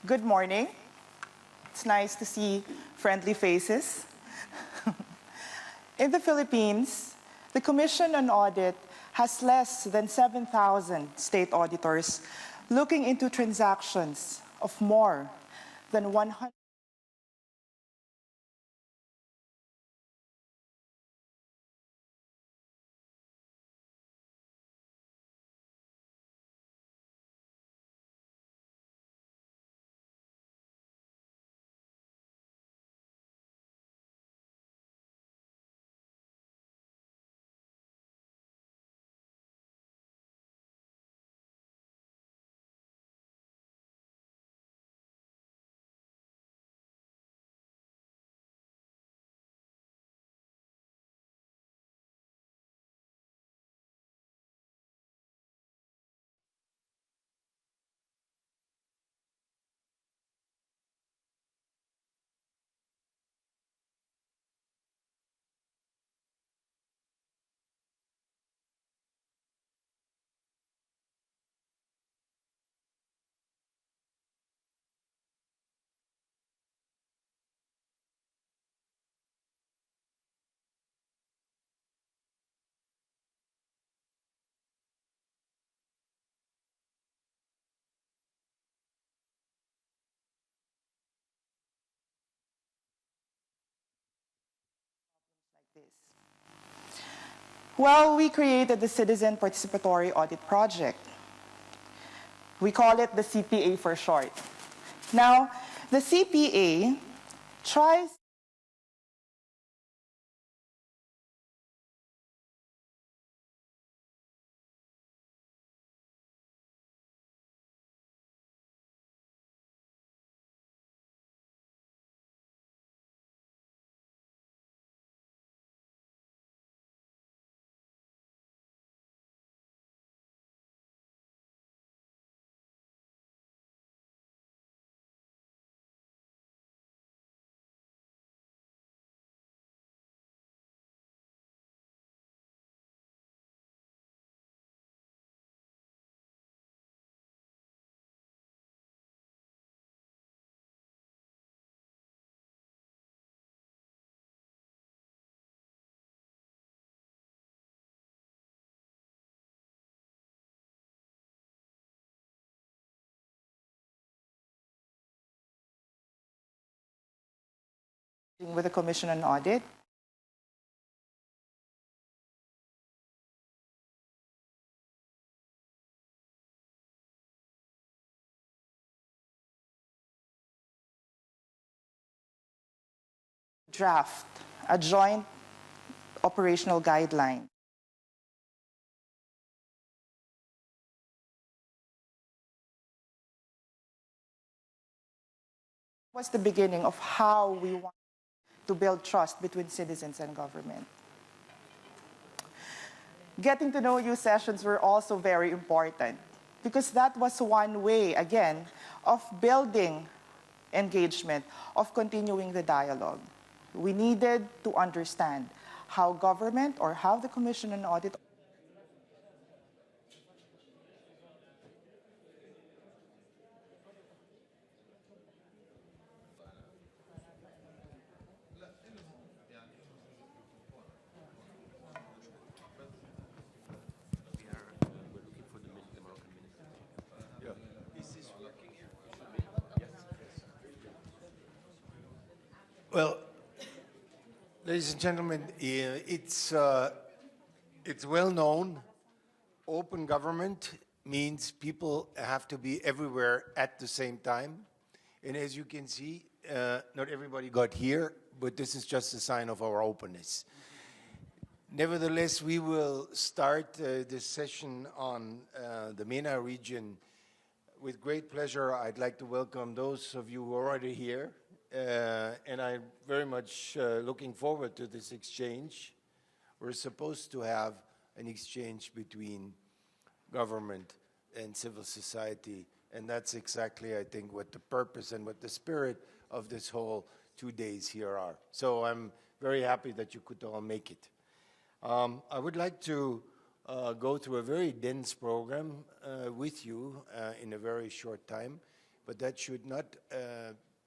Good morning. It's nice to see friendly faces. In the Philippines, the Commission on Audit has less than 7,000 state auditors looking into transactions of more than 100. This. Well, we created the Citizen Participatory Audit Project. We call it the CPA for short. Now, the CPA tries with the Commission on Audit. Draft a joint operational guideline. Was the beginning of how we want to build trust between citizens and government. Getting to know you sessions were also very important because that was one way, again, of building engagement, of continuing the dialogue. We needed to understand how government or how the Commission on Audit Well, ladies and gentlemen, it's well known. Open government means people have to be everywhere at the same time. And as you can see, not everybody got here, but this is just a sign of our openness. Nevertheless, we will start this session on the MENA region with great pleasure. I'd like to welcome those of you who are already here. And I'm very much looking forward to this exchange. We're supposed to have an exchange between government and civil society, and that's exactly, I think, what the purpose and what the spirit of this whole 2 days here are. So I'm very happy that you could all make it. I would like to go through a very dense program with you in a very short time. but that should not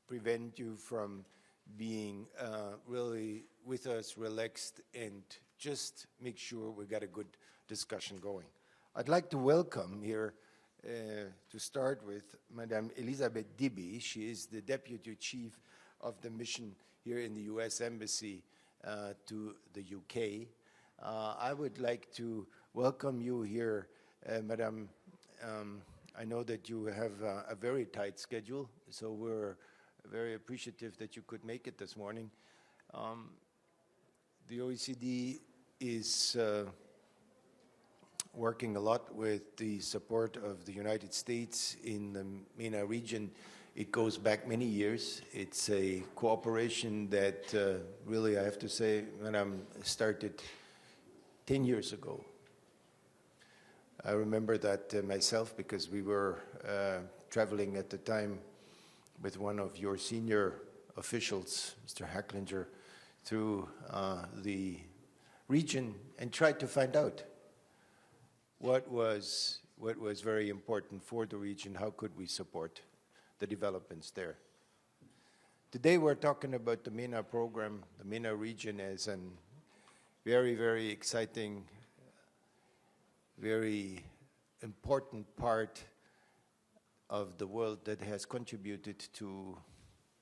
prevent you from being really with us, relaxed, and just make sure we got a good discussion going. I'd like to welcome here, to start with, Madame Elizabeth Dibby. She is the Deputy Chief of the mission here in the U.S. Embassy to the UK. I would like to welcome you here, Madame. I know that you have a very tight schedule, so we're very appreciative that you could make it this morning. The OECD is working a lot with the support of the United States in the MENA region. It goes back many years. It's a cooperation that really, I have to say, Madam, started 10 years ago. I remember that myself because we were traveling at the time with one of your senior officials, Mr. Hacklinger, through the region and tried to find out what was very important for the region, how could we support the developments there. Today we're talking about the MENA program, the MENA region, as a very, very exciting, very important part of the world that has contributed to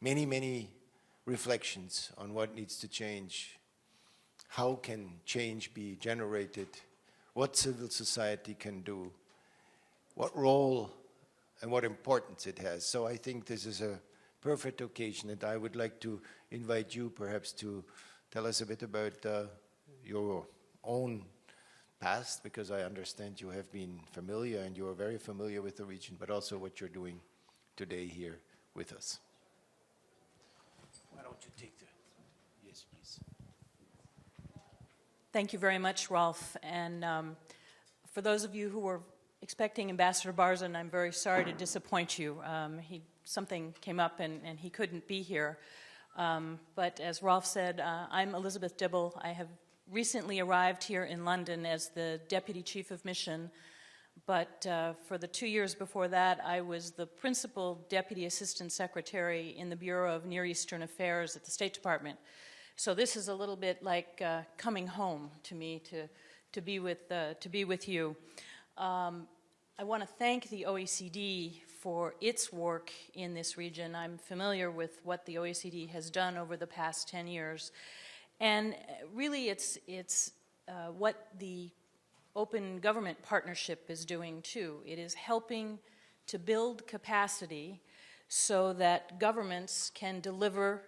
many, many reflections on what needs to change, how can change be generated, what civil society can do, what role and what importance it has. So I think this is a perfect occasion, and I would like to invite you perhaps to tell us a bit about your own past, because I understand you have been familiar and you are very familiar with the region, but also what you're doing today here with us. Why don't you take the, yes, please. Thank you very much, Rolf. And for those of you who were expecting Ambassador Barzan, I'm very sorry to disappoint you. Something came up and he couldn't be here. But as Rolf said, I'm Elizabeth Dibble. I have recently arrived here in London as the Deputy Chief of Mission, but for the 2 years before that, I was the Principal Deputy Assistant Secretary in the Bureau of Near Eastern Affairs at the State Department. So this is a little bit like coming home to me to be with you. I want to thank the OECD for its work in this region. I'm familiar with what the OECD has done over the past 10 years. And really, it's what the Open Government Partnership is doing, too. It is helping to build capacity so that governments can deliver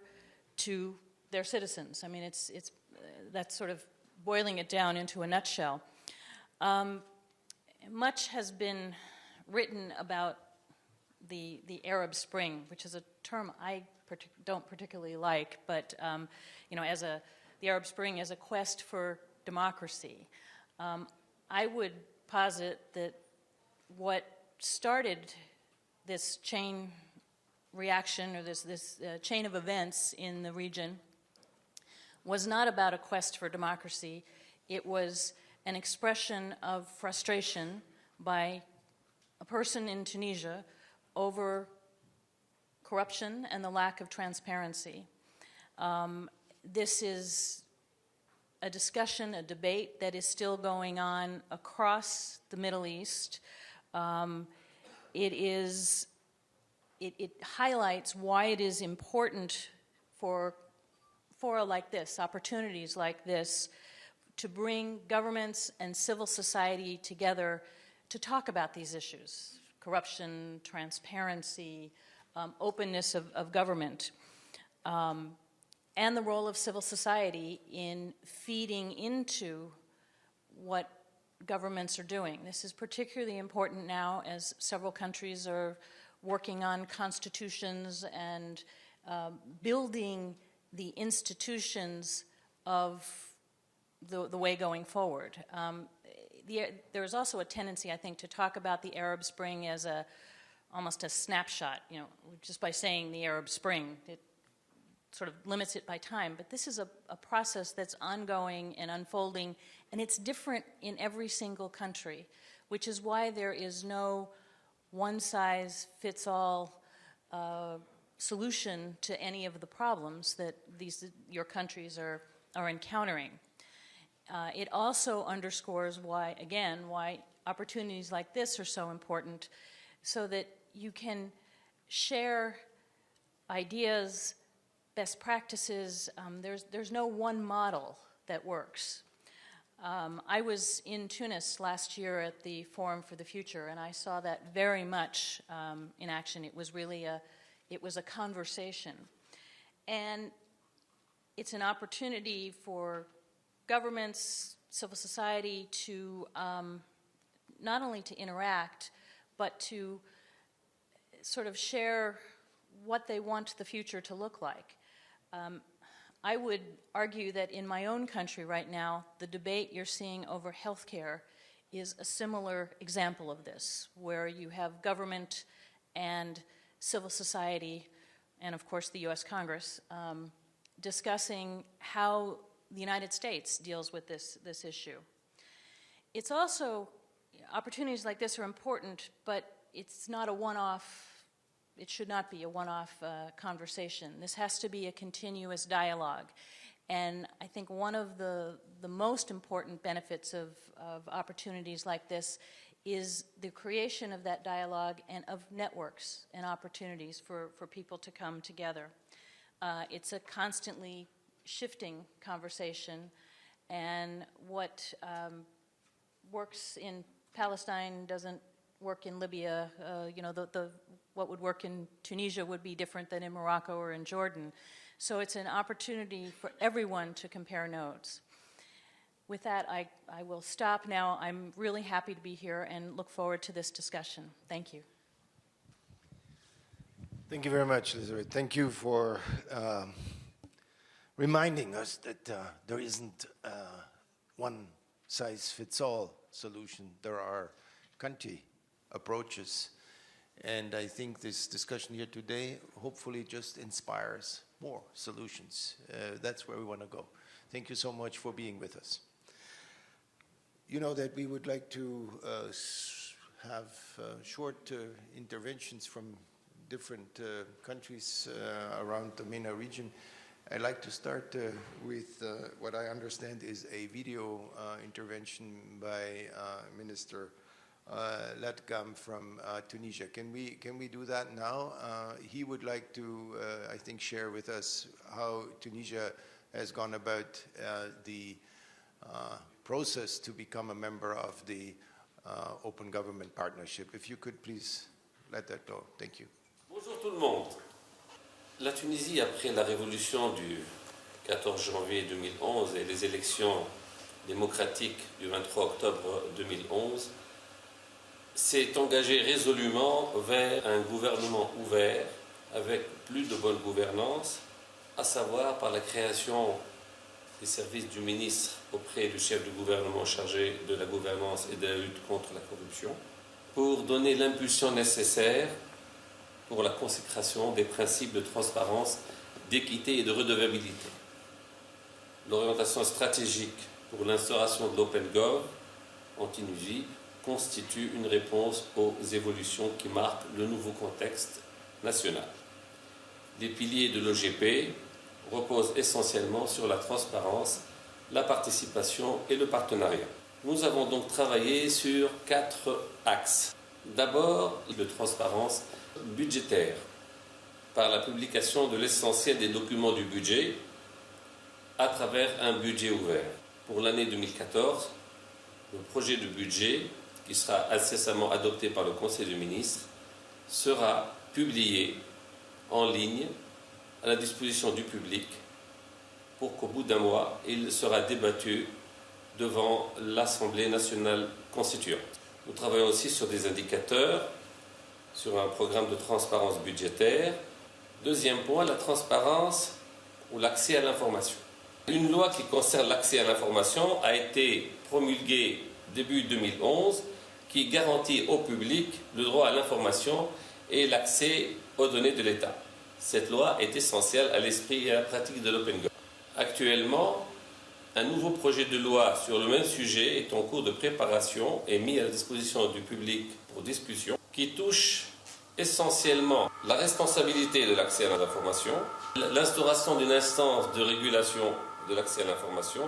to their citizens. I mean, that's sort of boiling it down into a nutshell. Much has been written about the Arab Spring, which is a term I don't particularly like, but you know, the Arab Spring as a quest for democracy. I would posit that what started this chain reaction, or this chain of events in the region, was not about a quest for democracy. It was an expression of frustration by a person in Tunisia over corruption and the lack of transparency. This is a discussion, a debate that is still going on across the Middle East. It highlights why it is important for fora like this, opportunities like this, to bring governments and civil society together to talk about these issues: corruption, transparency, openness of government, and the role of civil society in feeding into what governments are doing. This is particularly important now as several countries are working on constitutions and building the institutions of the way going forward. There is also a tendency, I think, to talk about the Arab Spring as almost a snapshot. You know, just by saying the Arab Spring, it sort of limits it by time. But this is a process that's ongoing and unfolding, and it's different in every single country, which is why there is no one-size-fits-all solution to any of the problems that your countries are encountering. It also underscores why opportunities like this are so important, so that you can share ideas, best practices. There's no one model that works. I was in Tunis last year at the Forum for the Future, and I saw that very much in action. It was really a conversation. And it's an opportunity for governments, civil society to not only to interact, but to sort of share what they want the future to look like. I would argue that in my own country right now, the debate you're seeing over healthcare is a similar example of this, where you have government and civil society, and of course the US Congress, discussing how the United States deals with this issue. It's also, opportunities like this are important, but it's not a one-off. It should not be a one-off conversation. This has to be a continuous dialogue. And I think one of the most important benefits of opportunities like this is the creation of that dialogue and of networks and opportunities for people to come together. It's a constantly shifting conversation, and what works in Palestine doesn't work in Libya. What would work in Tunisia would be different than in Morocco or in Jordan. So it's an opportunity for everyone to compare notes. With that, I will stop now. I'm really happy to be here and look forward to this discussion. Thank you. Thank you very much, Elizabeth. Thank you for reminding us that there isn't one-size-fits-all solution. There are country approaches. And I think this discussion here today hopefully just inspires more solutions. That's where we want to go. Thank you so much for being with us. You know that we would like to have short interventions from different countries around the MENA region. I'd like to start with what I understand is a video intervention by Minister Latgam from Tunisia. Can we do that now? He would like to, I think, share with us how Tunisia has gone about the process to become a member of the Open Government Partnership. If you could please let that go. Thank you. Bonjour tout le monde. La Tunisie, après la révolution du 14 janvier 2011 et les élections démocratiques du 23 octobre 2011, s'est engagée résolument vers un gouvernement ouvert avec plus de bonne gouvernance, à savoir par la création des services du ministre auprès du chef du gouvernement chargé de la gouvernance et de la lutte contre la corruption, pour donner l'impulsion nécessaire pour la consécration des principes de transparence, d'équité et de redevabilité. L'orientation stratégique pour l'instauration de l'OpenGov en Tunisie constitue une réponse aux évolutions qui marquent le nouveau contexte national. Les piliers de l'OGP reposent essentiellement sur la transparence, la participation et le partenariat. Nous avons donc travaillé sur 4 axes. D'abord, de transparence budgétaire, par la publication de l'essentiel des documents du budget à travers un budget ouvert. Pour l'année 2014, le projet de budget, qui sera incessamment adopté par le Conseil des ministres, sera publié en ligne à la disposition du public pour qu'au bout d'un mois, il sera débattu devant l'Assemblée nationale constituante. Nous travaillons aussi sur des indicateurs, sur un programme de transparence budgétaire. Deuxième point, la transparence ou l'accès à l'information. Une loi qui concerne l'accès à l'information a été promulguée début 2011, qui garantit au public le droit à l'information et l'accès aux données de l'État. Cette loi est essentielle à l'esprit et à la pratique de l'OpenGov. Actuellement, un nouveau projet de loi sur le même sujet est en cours de préparation et mis à la disposition du public pour discussion, qui touche essentiellement la responsabilité de l'accès à l'information, l'instauration d'une instance de régulation de l'accès à l'information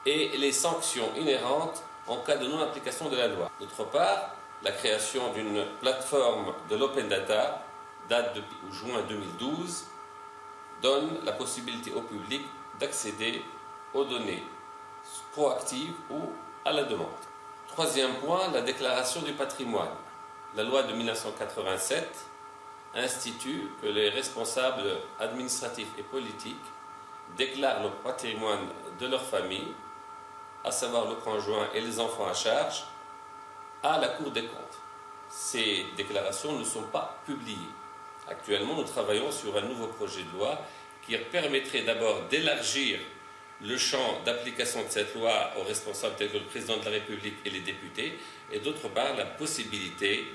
et les sanctions inhérentes en cas de non-application de la loi. D'autre part, la création d'une plateforme de l'open data, date de juin 2012, donne la possibilité au public d'accéder aux données proactives ou à la demande. Troisième point, la déclaration du patrimoine. La loi de 1987 institue que les responsables administratifs et politiques déclarent le patrimoine de leur famille, à savoir le conjoint et les enfants à charge, à la Cour des comptes. Ces déclarations ne sont pas publiées. Actuellement, nous travaillons sur un nouveau projet de loi qui permettrait d'abord d'élargir le champ d'application de cette loi aux responsables tels que le président de la République et les députés, et d'autre part la possibilité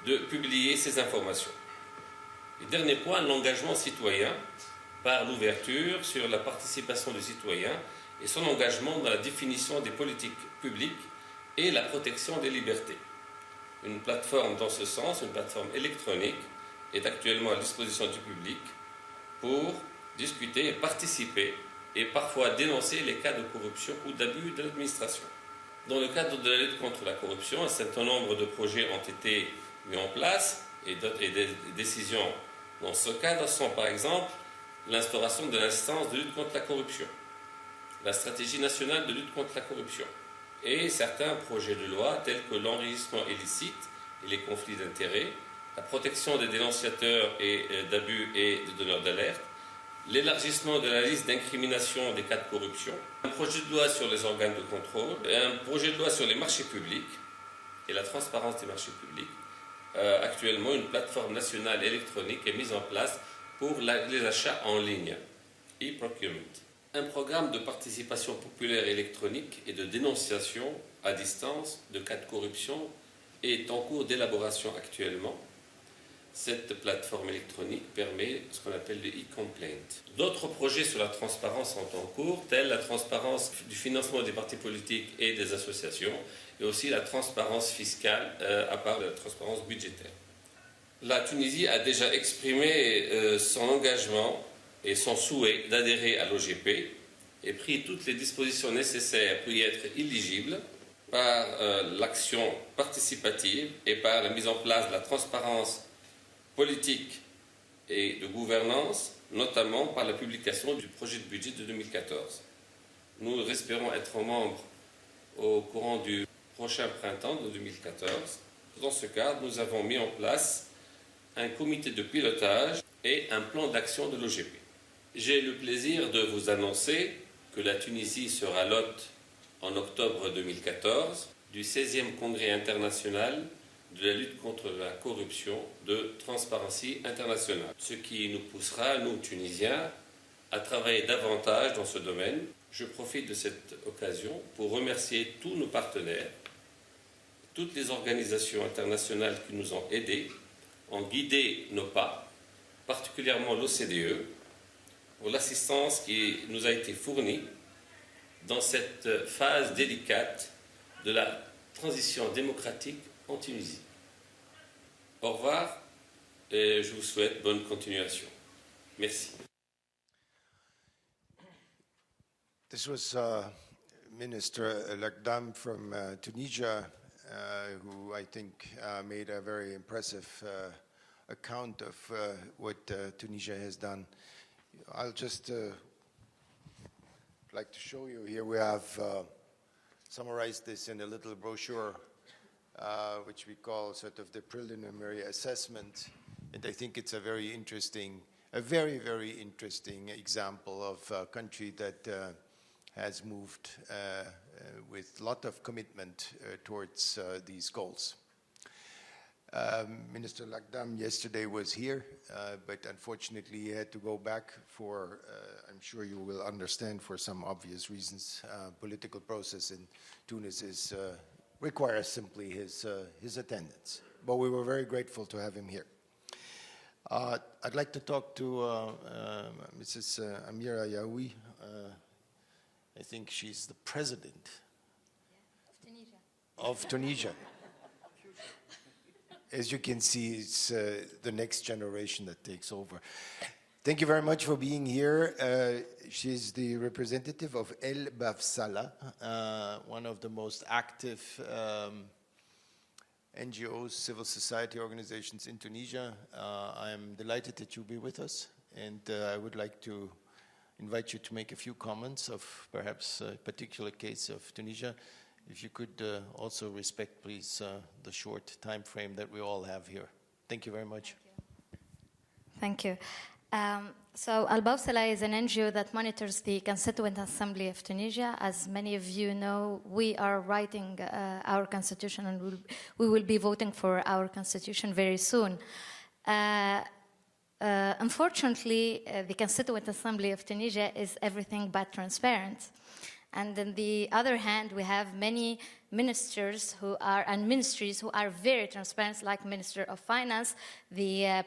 de publier ces informations. Et dernier point, l'engagement citoyen par l'ouverture sur la participation des citoyens et son engagement dans la définition des politiques publiques et la protection des libertés. Une plateforme dans ce sens, une plateforme électronique, est actuellement à disposition du public pour discuter et participer et parfois dénoncer les cas de corruption ou d'abus de l'administration. Dans le cadre de la lutte contre la corruption, un certain nombre de projets ont été mis en place et des décisions dans ce cadre sont par exemple l'instauration de l'instance de lutte contre la corruption, la stratégie nationale de lutte contre la corruption et certains projets de loi tels que l'enrichissement illicite et les conflits d'intérêts, la protection des dénonciateurs et d'abus et des donneurs d'alerte, l'élargissement de la liste d'incrimination des cas de corruption, un projet de loi sur les organes de contrôle, un projet de loi sur les marchés publics et la transparence des marchés publics. Actuellement, une plateforme nationale électronique est mise en place pour les achats en ligne, e-procurement. Un programme de participation populaire électronique et de dénonciation à distance de cas de corruption est en cours d'élaboration actuellement. Cette plateforme électronique permet ce qu'on appelle le e-complaint. D'autres projets sur la transparence sont en cours, tels la transparence du financement des partis politiques et des associations, et aussi la transparence fiscale, à part la transparence budgétaire. La Tunisie a déjà exprimé son engagement et son souhait d'adhérer à l'OGP et pris toutes les dispositions nécessaires pour y être éligible par l'action participative et par la mise en place de la transparence politique et de gouvernance, notamment par la publication du projet de budget de 2014. Nous espérons être membres au courant du prochain printemps de 2014. Dans ce cadre, nous avons mis en place un comité de pilotage et un plan d'action de l'OGP. J'ai le plaisir de vous annoncer que la Tunisie sera l'hôte en octobre 2014 du 16e Congrès international de la lutte contre la corruption de Transparency International, ce qui nous poussera, nous Tunisiens, à travailler davantage dans ce domaine. Je profite de cette occasion pour remercier tous nos partenaires, toutes les organisations internationales qui nous ont aidés, ont guidé nos pas, particulièrement l'OCDE, pour l'assistance qui nous a été fournie dans cette phase délicate de la transition démocratique en Tunisie. Au revoir et je vous souhaite bonne continuation. Merci. This was Minister Lakdam from Tunisia, who I think made a very impressive account of what Tunisia has done. I'll just like to show you here. We have summarized this in a little brochure, which we call sort of the preliminary assessment. And I think it's a very interesting, a very, very interesting example of a country that has moved with a lot of commitment towards these goals. Minister Lakdam yesterday was here, but unfortunately he had to go back for, I'm sure you will understand, for some obvious reasons. Political process in Tunis requires simply his attendance. But we were very grateful to have him here. I'd like to talk to Mrs. Amira Yaoui. I think she's the president of Tunisia. as you can see, it's the next generation that takes over. Thank you very much for being here. She's the representative of El Bafsala, one of the most active NGOs, civil society organizations in Tunisia. I am delighted that you'll be with us, and I would like to invite you to make a few comments of perhaps a particular case of Tunisia. If you could also respect, please, the short time frame that we all have here. Thank you very much. Thank you. So Al-Bawsala is an NGO that monitors the Constituent Assembly of Tunisia. As many of you know, we are writing our constitution, and we will be voting for our constitution very soon. Unfortunately, the Constituent Assembly of Tunisia is everything but transparent. And on the other hand, we have many ministers and ministries who are very transparent, like Minister of Finance, the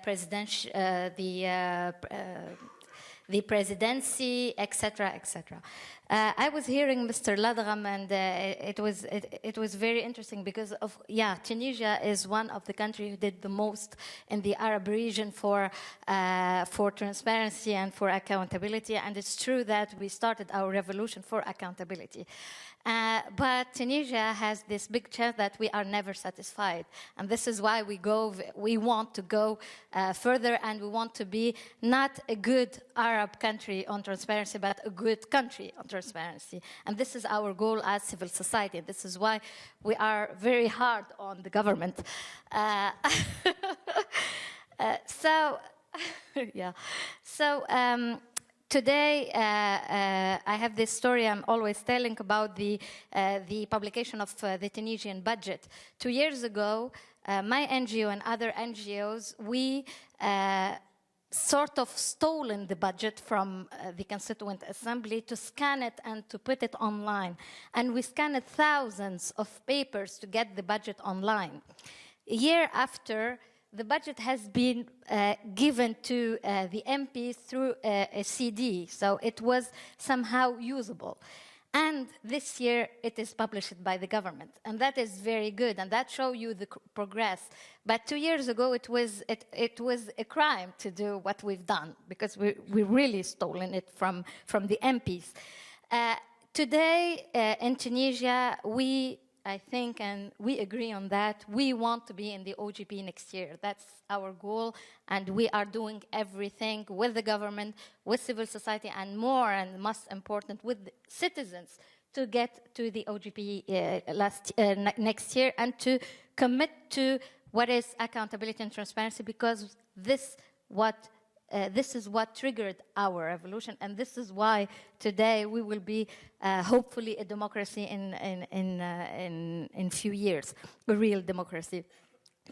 presidency, etc., etc. I was hearing Mr. Ladgham, and it was very interesting because Tunisia is one of the countries who did the most in the Arab region for transparency and for accountability, and it's true that we started our revolution for accountability. But Tunisia has this big chance that we are never satisfied, and this is why we want to go further, and we want to be not a good Arab country on transparency, but a good country on transparency. And this is our goal as civil society. This is why we are very hard on the government. Today, I have this story I'm always telling about the publication of the Tunisian budget. 2 years ago, my NGO and other NGOs, we sort of stolen the budget from the Constituent Assembly to scan it and to put it online. And we scanned thousands of papers to get the budget online. A year after, the budget has been given to the MPs through a CD, so it was somehow usable. And this year, it is published by the government, and that is very good, and that shows you the progress. But 2 years ago, it was a crime to do what we've done, because we really stolen it from the MPs. Today, in Tunisia, I think, and we agree on that, we want to be in the OGP next year. That's our goal, and we are doing everything with the government, with civil society, and more, and most important, with the citizens to get to the OGP next year and to commit to what is accountability and transparency, because this is what triggered our revolution, and this is why today we will be hopefully a democracy in few years, a real democracy.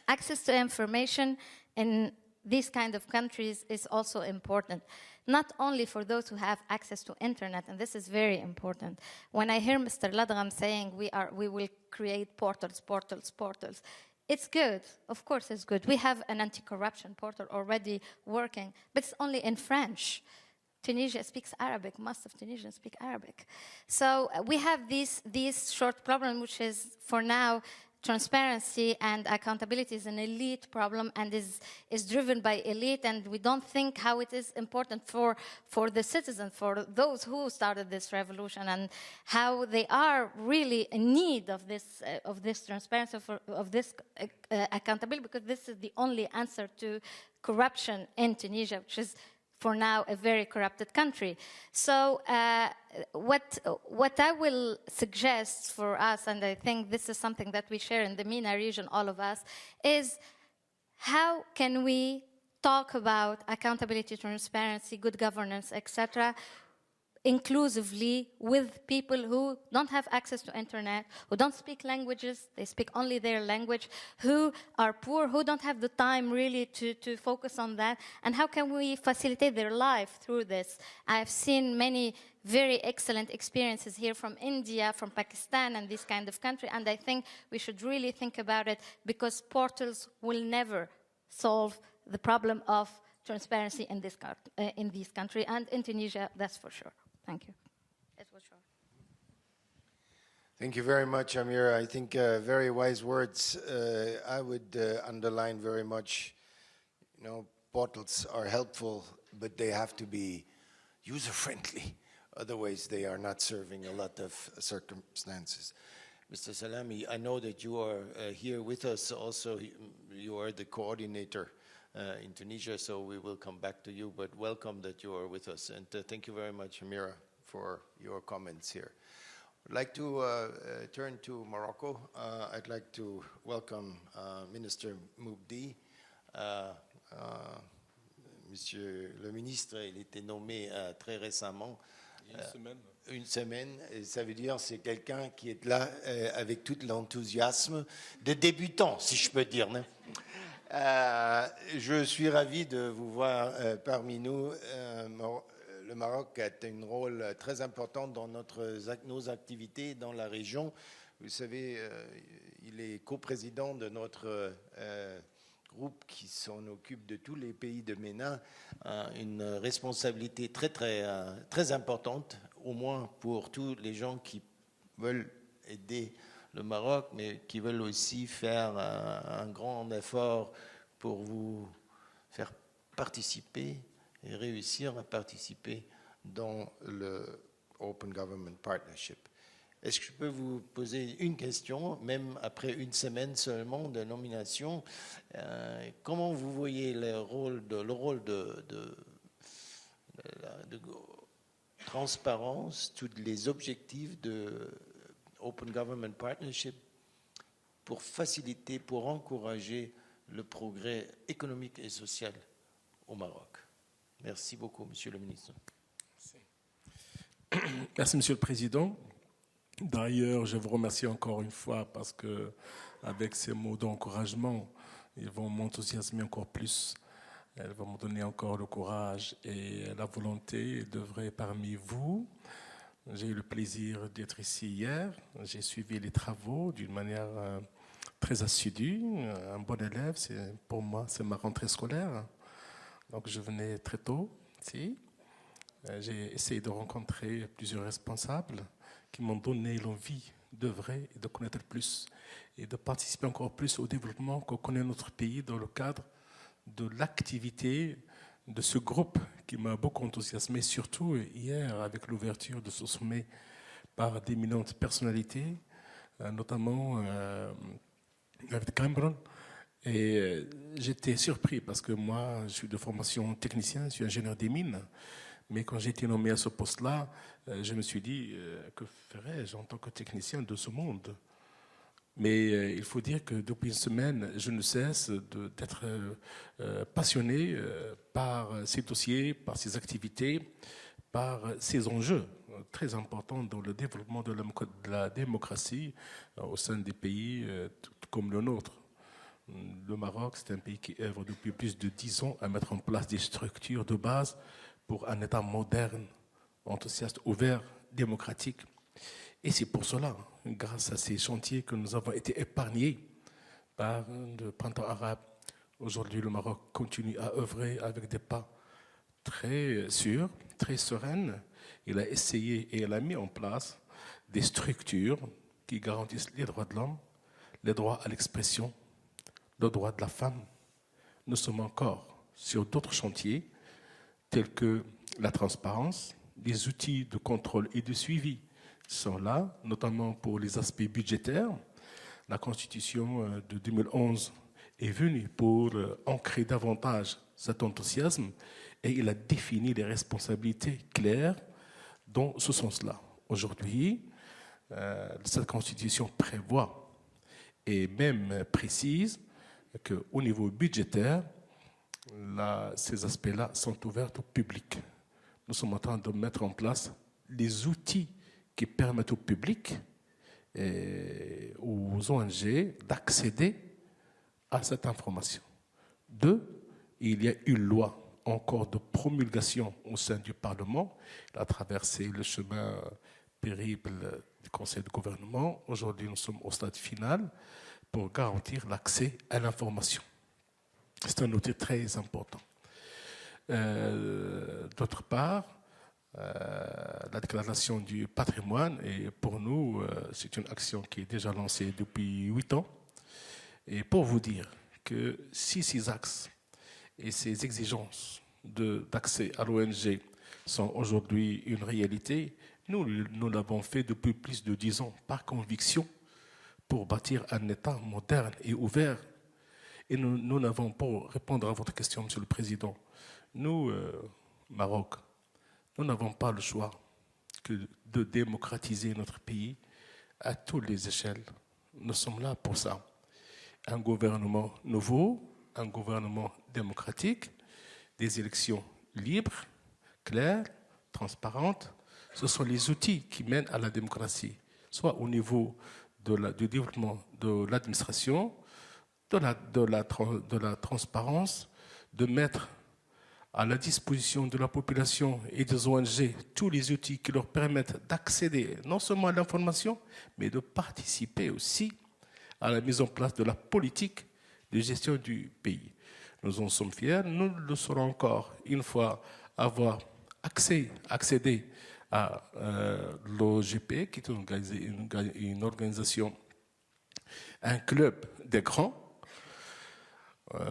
Access to information in these kind of countries is also important, not only for those who have access to internet, and this is very important. When I hear Mr. Ladgham saying we will create portals, it's good. Of course it's good. We have an anti-corruption portal already working, but it's only in French. Tunisia speaks Arabic. Most of Tunisians speak Arabic. So we have these short problem, which is, for now, transparency and accountability is an elite problem and is driven by elite, and we don't think how it is important for the citizens, for those who started this revolution, and how they are really in need of this transparency, of this accountability, because this is the only answer to corruption in Tunisia, which is for now a very corrupted country. So what I will suggest for us, and I think this is something that we share in the MENA region, all of us, is how can we talk about accountability, transparency, good governance, etc., inclusively with people who don't have access to internet, who don't speak languages, they speak only their language, who are poor, who don't have the time really to focus on that, and how can we facilitate their life through this? I've seen many very excellent experiences here from India, from Pakistan, and this kind of country, and I think we should really think about it, because portals will never solve the problem of transparency in this country, and in Tunisia, that's for sure. Thank you. It was short. Thank you very much, Amir. I think very wise words. I would underline very much, portals are helpful, but they have to be user-friendly. Otherwise, they are not serving a lot of circumstances. Mr. Salami, I know that you are here with us also. You are the coordinator in Tunisia, so we will come back to you, but welcome that you are with us. And thank you very much, Amira, for your comments here. I'd like to turn to Morocco. I'd like to welcome Minister Moubdi. Monsieur le ministre, il était nommé très récemment. Une semaine, et ça veut dire c'est quelqu'un qui est là avec tout l'enthousiasme de débutant, si je peux dire. Je suis ravi de vous voir parmi nous. Le Maroc a un rôle très important dans nos activités dans la région. Vous savez, il est coprésident de notre groupe qui s'en occupe de tous les pays de MENA, une responsabilité très importante, au moins pour tous les gens qui veulent aider le Maroc, mais qui veulent aussi faire un grand effort pour vous faire participer et réussir à participer dans le Open Government Partnership. Est-ce que je peux vous poser une question, même après une semaine seulement de nomination? Comment vous voyez le rôle de transparence, tous les objectifs de Open Government Partnership pour faciliter, pour encourager le progrès économique et social au Maroc? Merci beaucoup, Monsieur le ministre. Merci, Monsieur le Président. D'ailleurs, je vous remercie encore une fois parce que, avec ces mots d'encouragement, ils vont m'enthousiasmer encore plus. Elles vont me donner encore le courage et la volonté d'œuvrer parmi vous. J'ai eu le plaisir d'être ici hier. J'ai suivi les travaux d'une manière très assidue. Un bon élève, pour moi, c'est ma rentrée scolaire. Donc, je venais très tôt ici. J'ai essayé de rencontrer plusieurs responsables qui m'ont donné l'envie d'œuvrer et de connaître plus et de participer encore plus au développement que connaît notre pays dans le cadre de l'activité de ce groupe qui m'a beaucoup enthousiasmé, surtout hier avec l'ouverture de ce sommet par d'éminentes personnalités, notamment David Cameron. Et j'étais surpris parce que moi, je suis de formation technicien, je suis ingénieur des mines. Mais quand j'ai été nommé à ce poste-là, je me suis dit, que ferais-je en tant que technicien de ce monde? Mais il faut dire que depuis une semaine, je ne cesse d'être passionné par ces dossiers, par ces activités, par ces enjeux très importants dans le développement de la démocratie au sein des pays comme le nôtre. Le Maroc, c'est un pays qui œuvre depuis plus de 10 ans à mettre en place des structures de base pour un État moderne, enthousiaste, ouvert, démocratique. Et c'est pour cela, grâce à ces chantiers, que nous avons été épargnés par le printemps arabe. Aujourd'hui, le Maroc continue à œuvrer avec des pas très sûrs, très sereins. Il a essayé et il a mis en place des structures qui garantissent les droits de l'homme, les droits à l'expression, le droit de la femme. Nous sommes encore sur d'autres chantiers, tels que la transparence, les outils de contrôle et de suivi sont là, notamment pour les aspects budgétaires. La Constitution de 2011 est venue pour ancrer davantage cet enthousiasme et il a défini les responsabilités claires dans ce sens-là. Aujourd'hui, cette Constitution prévoit et même précise qu'au niveau budgétaire, ces aspects-là sont ouverts au public. Nous sommes en train de mettre en place les outils qui permettent au public et aux ONG d'accéder à cette information. 2, il y a une loi encore de promulgation au sein du Parlement. Il a traversé le chemin périple du Conseil de gouvernement. Aujourd'hui, nous sommes au stade final pour garantir l'accès à l'information. C'est un outil très important. D'autre part, la déclaration du patrimoine. Et pour nous, c'est une action qui est déjà lancée depuis 8 ans. Et pour vous dire que si ces axes et ces exigences d'accès à l'ONG sont aujourd'hui une réalité, nous l'avons fait depuis plus de 10 ans par conviction pour bâtir un État moderne et ouvert. Et nous n'avons, pour répondre à votre question, Monsieur le Président, nous, Maroc, nous n'avons pas le choix que de démocratiser notre pays à toutes les échelles. Nous sommes là pour ça. Un gouvernement nouveau, un gouvernement démocratique, des élections libres, claires, transparentes. Ce sont les outils qui mènent à la démocratie, soit au niveau du développement de l'administration, de la transparence, de mettre à la disposition de la population et des ONG tous les outils qui leur permettent d'accéder non seulement à l'information, mais de participer aussi à la mise en place de la politique de gestion du pays. Nous en sommes fiers, nous le serons encore une fois avoir accédé à l'OGP, qui est une organisation, un club des grands.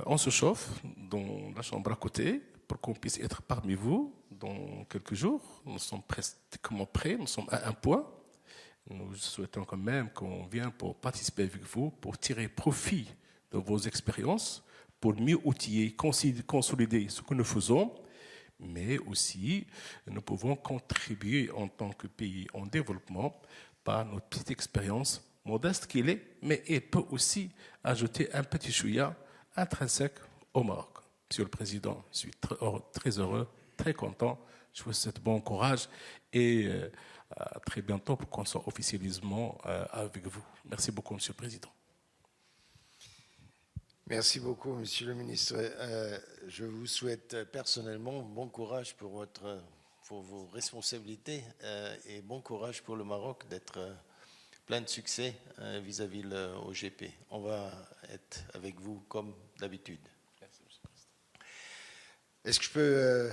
On se chauffe dans la chambre à côté pour qu'on puisse être parmi vous dans quelques jours. Nous sommes pratiquement prêts, nous sommes à un point. Nous souhaitons quand même qu'on vienne pour participer avec vous, pour tirer profit de vos expériences, pour mieux outiller, consolider ce que nous faisons, mais aussi nous pouvons contribuer en tant que pays en développement par notre petite expérience, modeste qu'il est, mais il peut aussi ajouter un petit chouïa intrinsèque au Maroc. Monsieur le Président, je suis très heureux, très content. Je vous souhaite bon courage et à très bientôt pour qu'on soit officiellement avec vous. Merci beaucoup, Monsieur le Président. Merci beaucoup, Monsieur le Ministre. Je vous souhaite personnellement bon courage pour vos responsabilités et bon courage pour le Maroc d'être plein de succès vis-à-vis de l'OGP. On va être avec vous comme d'habitude. Merci, Monsieur le Président. Est-ce que je peux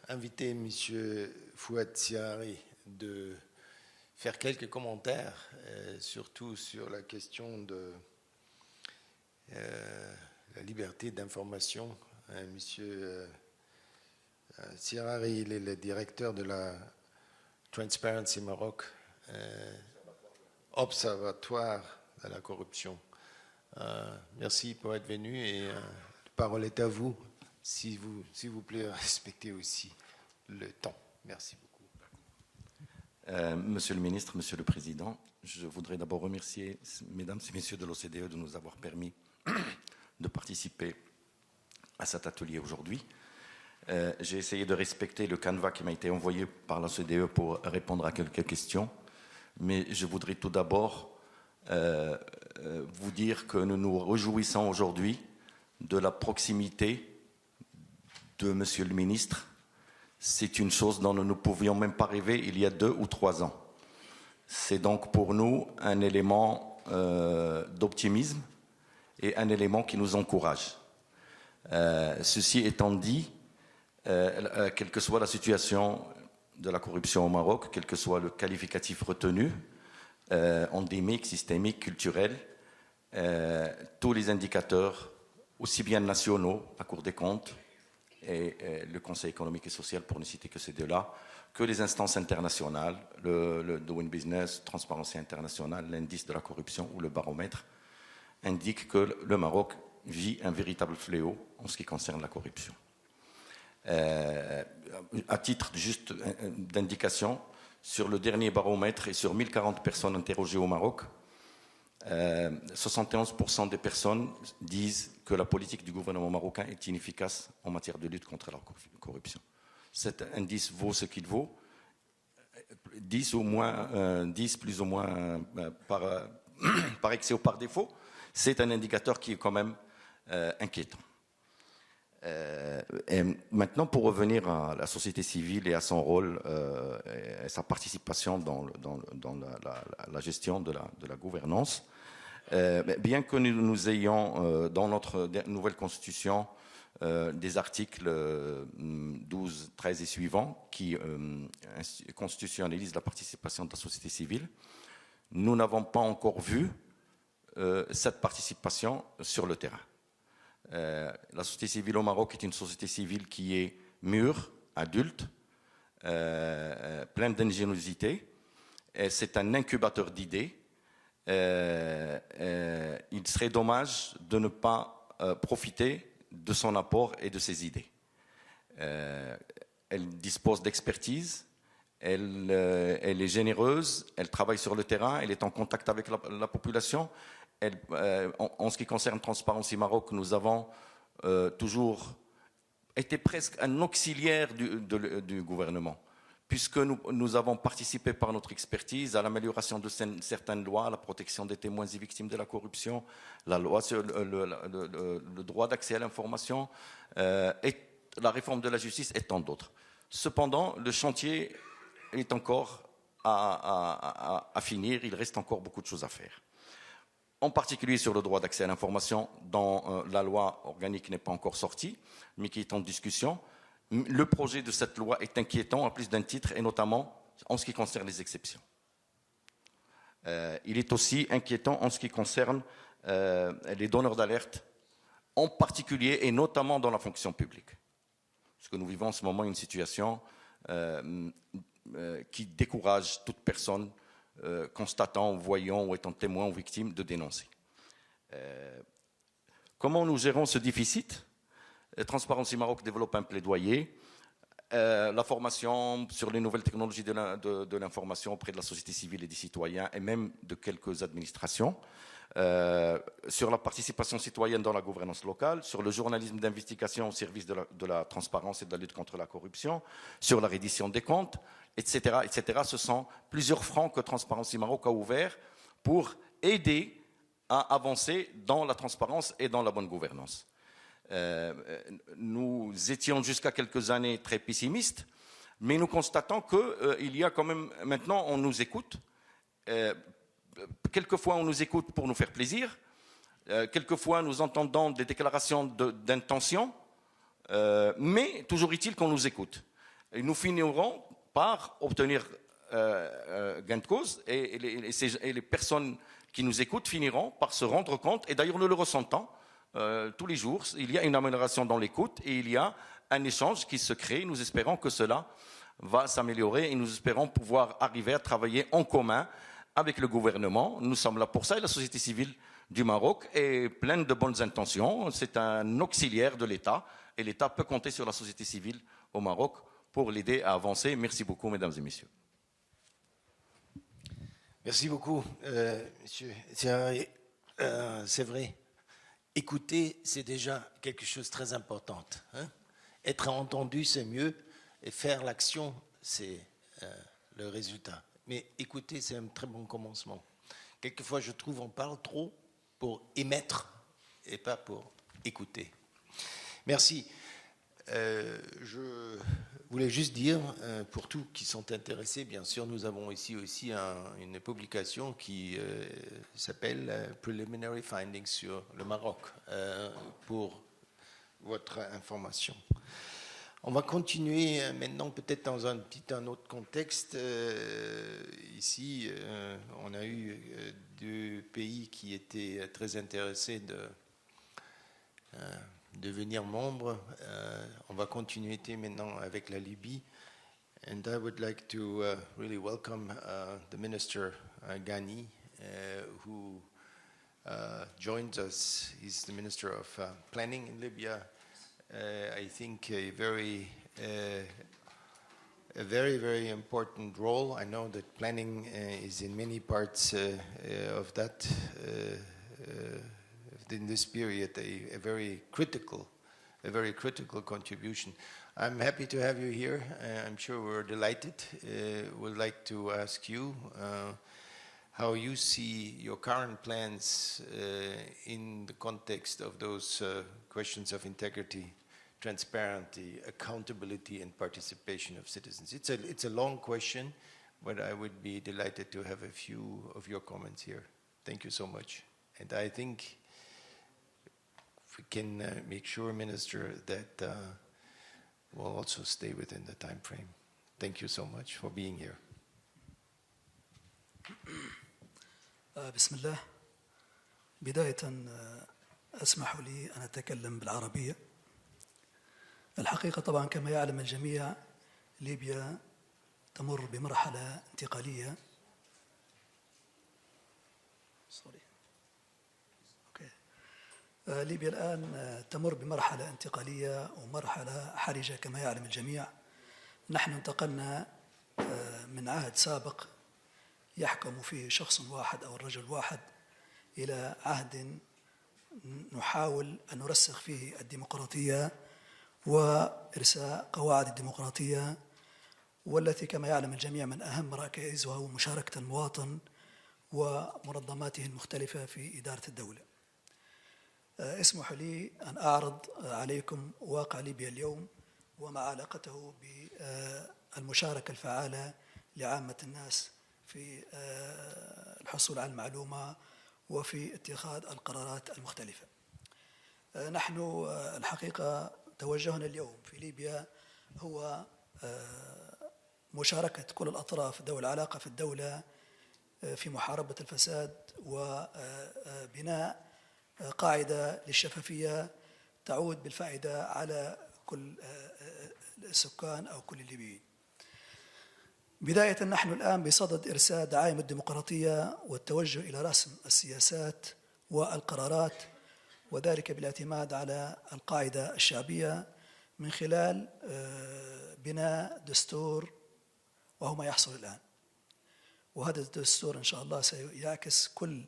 inviter Monsieur Fouad Siari de faire quelques commentaires, surtout sur la question de la liberté d'information. Monsieur Siari, il est le directeur de la Transparency Maroc, observatoire de la corruption. Merci pour être venu et la parole est à vous. S'il vous plaît, respectez aussi le temps. Merci beaucoup. Monsieur le ministre, Monsieur le Président, je voudrais d'abord remercier Mesdames et Messieurs de l'OCDE de nous avoir permis de participer à cet atelier aujourd'hui. J'ai essayé de respecter le canevas qui m'a été envoyé par l'OCDE pour répondre à quelques questions, mais je voudrais tout d'abord vous dire que nous nous réjouissons aujourd'hui de la proximité de Monsieur le ministre. C'est une chose dont nous ne pouvions même pas rêver il y a 2 ou 3 ans. C'est donc pour nous un élément d'optimisme et un élément qui nous encourage. Ceci étant dit, quelle que soit la situation de la corruption au Maroc, quel que soit le qualificatif retenu, endémique, systémique, culturel, tous les indicateurs, aussi bien nationaux, la Cour des comptes et le Conseil économique et social, pour ne citer que ces deux-là, que les instances internationales, le Doing Business, Transparency International, l'indice de la corruption ou le baromètre, indiquent que le Maroc vit un véritable fléau en ce qui concerne la corruption. À titre juste d'indication, sur le dernier baromètre et sur 1040 personnes interrogées au Maroc, 71% des personnes disent que la politique du gouvernement marocain est inefficace en matière de lutte contre la corruption. Cet indice vaut ce qu'il vaut, 10 plus ou moins par excès ou par défaut. C'est un indicateur qui est quand même inquiétant. Et maintenant, pour revenir à la société civile et à son rôle et sa participation dans la gestion de la gouvernance, bien que nous ayons dans notre nouvelle constitution des articles 12, 13 et suivants qui constitutionnalisent la participation de la société civile. Nous n'avons pas encore vu cette participation sur le terrain. La société civile au Maroc est une société civile qui est mûre, adulte, pleine d'ingéniosité. C'est un incubateur d'idées. Il serait dommage de ne pas profiter de son apport et de ses idées. Elle dispose d'expertise, elle est généreuse, elle travaille sur le terrain, elle est en contact avec la population. En ce qui concerne Transparency Maroc, nous avons toujours été presque un auxiliaire du gouvernement, puisque nous avons participé par notre expertise à l'amélioration de certaines lois, à la protection des témoins et victimes de la corruption, la loi sur le droit d'accès à l'information et la réforme de la justice et tant d'autres. Cependant, le chantier est encore à finir, il reste encore beaucoup de choses à faire. En particulier sur le droit d'accès à l'information, dont la loi organique n'est pas encore sortie, mais qui est en discussion. Le projet de cette loi est inquiétant à plus d'un titre, et notamment en ce qui concerne les exceptions. Il est aussi inquiétant en ce qui concerne les donneurs d'alerte, en particulier et notamment dans la fonction publique. Parce que nous vivons en ce moment une situation qui décourage toute personne constatant, voyant ou étant témoin ou victime de dénoncer. Comment nous gérons ce déficit ? Transparency Maroc développe un plaidoyer, la formation sur les nouvelles technologies de l'information auprès de la société civile et des citoyens et même de quelques administrations, sur la participation citoyenne dans la gouvernance locale, sur le journalisme d'investigation au service de la transparence et de la lutte contre la corruption, sur la reddition des comptes, etc., etc. Ce sont plusieurs fronts que Transparency Maroc a ouverts pour aider à avancer dans la transparence et dans la bonne gouvernance. Nous étions jusqu'à quelques années très pessimistes, mais nous constatons qu'il y a quand même, maintenant on nous écoute, quelquefois on nous écoute pour nous faire plaisir, quelquefois nous entendons des déclarations d'intention, mais toujours est-il qu'on nous écoute. Et nous finirons par obtenir gain de cause et les personnes qui nous écoutent finiront par se rendre compte, et d'ailleurs nous le ressentons tous les jours, il y a une amélioration dans l'écoute et il y a un échange qui se crée. Nous espérons que cela va s'améliorer et nous espérons pouvoir arriver à travailler en commun avec le gouvernement. Nous sommes là pour ça et la société civile du Maroc est pleine de bonnes intentions. C'est un auxiliaire de l'État et l'État peut compter sur la société civile au Maroc pour l'aider à avancer. Merci beaucoup, mesdames et messieurs. Merci beaucoup, monsieur. C'est vrai. Écouter, c'est déjà quelque chose de très important. Hein? Être entendu, c'est mieux. Et faire l'action, c'est le résultat. Mais écouter, c'est un très bon commencement. Quelquefois, je trouve, on parle trop pour émettre et pas pour écouter. Merci. Je voulais juste dire, pour tous qui sont intéressés, bien sûr, nous avons ici aussi une publication qui s'appelle Preliminary Findings sur le Maroc, pour votre information. On va continuer maintenant peut-être dans un autre contexte. Ici, on a eu deux pays qui étaient très intéressés de devenir membre. On va continuer maintenant avec la Libye. And I would like to really welcome the Minister Ghani, who joins us. He's the Minister of Planning in Libya. I think a very, very important role. I know that planning is in many parts of that. In this period, a very critical contribution. I'm happy to have you here. I'm sure we're delighted. We'd like to ask you how you see your current plans in the context of those questions of integrity, transparency, accountability, and participation of citizens. It's a long question, but I would be delighted to have a few of your comments here. Thank you so much. And I think we can make sure, Minister, that we'll also stay within the time frame. Thank you so much for being here. بسم الله. بداية اسمحوا لي أن أتكلم بالعربية. الحقيقة طبعا كما يعلم الجميع ليبيا تمر بمرحلة انتقالية. ليبيا الآن تمر بمرحلة انتقالية ومرحلة حرجة كما يعلم الجميع. نحن انتقلنا من عهد سابق يحكم فيه شخص واحد أو الرجل واحد إلى عهد نحاول أن نرسخ فيه الديمقراطية وإرساء قواعد الديمقراطية، والتي كما يعلم الجميع من أهم ركائزها هو مشاركة المواطن ومنظماته المختلفة في إدارة الدولة. اسمحوا لي أن أعرض عليكم واقع ليبيا اليوم وما علاقته بالمشاركة الفعالة لعامة الناس في الحصول على المعلومة وفي اتخاذ القرارات المختلفة. نحن الحقيقة توجهنا اليوم في ليبيا هو مشاركة كل الأطراف ذوي العلاقة في الدولة في محاربة الفساد وبناء قاعدة للشفافية تعود بالفائدة على كل السكان أو كل الليبيين. بداية نحن الآن بصدد إرساء دعائم الديمقراطية والتوجه إلى رسم السياسات والقرارات، وذلك بالاعتماد على القاعدة الشعبية من خلال بناء دستور، وهو ما يحصل الآن. وهذا الدستور إن شاء الله سيعكس كل